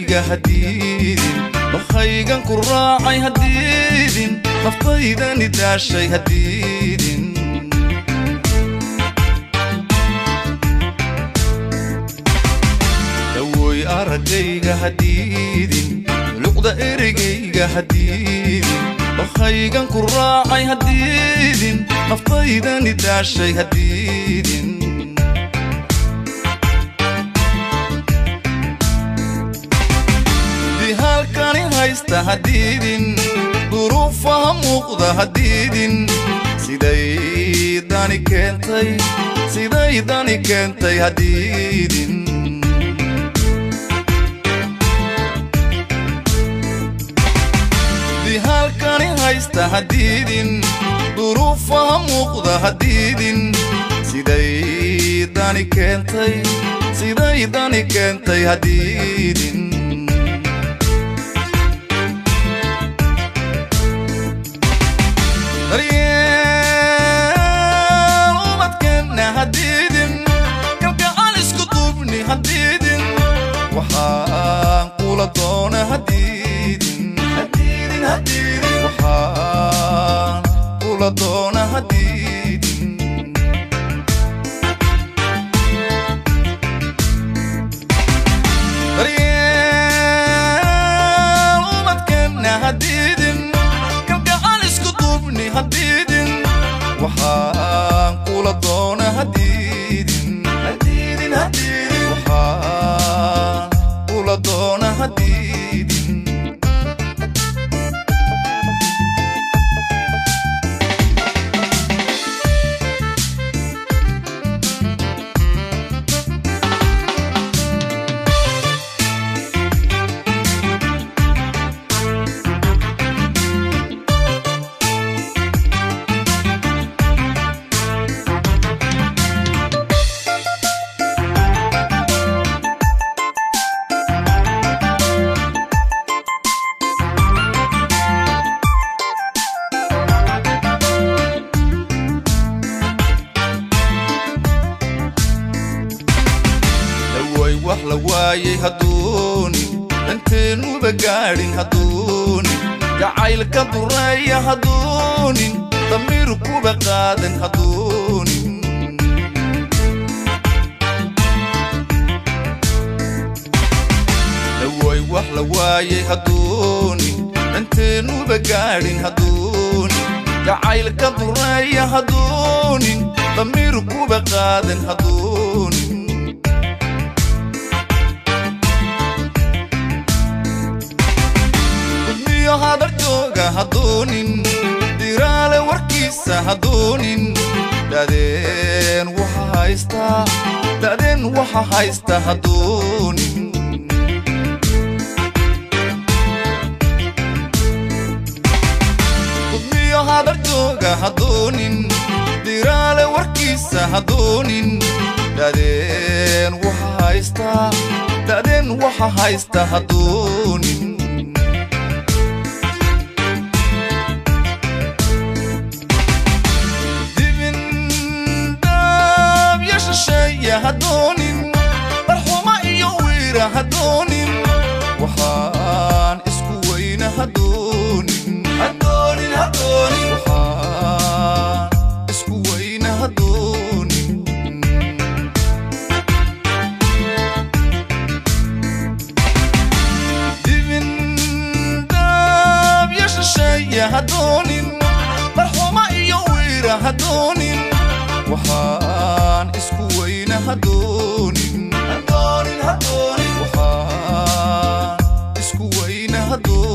erayga hadiidin dokhaygan ku raacay hadiidin naftaydani daashay hadiidin dawoy aragayga hadiidin luqda erayga hadiidin dokhaygan ku raacay hadiidin naftaydani daashay hadiidin halkani haysta hadiidin duruufaha muuqda hadiidin sidaydani keentay hadiidin halkani haysta hadiidin duruufaha muuqda hadiidin sidaydani keentay hadiidin waxaan kula doona hadiidin waxaan kula doona hadiidin daryeel umadkeenna hadiidin kalgacal isku duubni hadiidin waxaan kula doona hadiidin waxaan kula doona hadiidin waayay haduuni danteenu bagaarin haduuni jacaylka dureeya haduuni damiru kuba qaadan haduuni dawoy wax la waayay haduuni danteenu bagaarin haduuni jacaylka dureeya haduuni damiru kuba qaadan haduuni هذا الجوجا هدونين ديرالة وركيسة هدونين دادين وحا هايستا هدونين قدميو هذا الجوجا هدونين ديرالة وركيسة هدونين دادين وحا هايستا هدونين هدونين برحوما يويرا هدونين وحان اسكوين هدونين وحان اسكوين هدونين ديفن داب يششي هدونين برحوما يويرا هدونين وحان اسكوين هدونين وحان اسكوين هدونين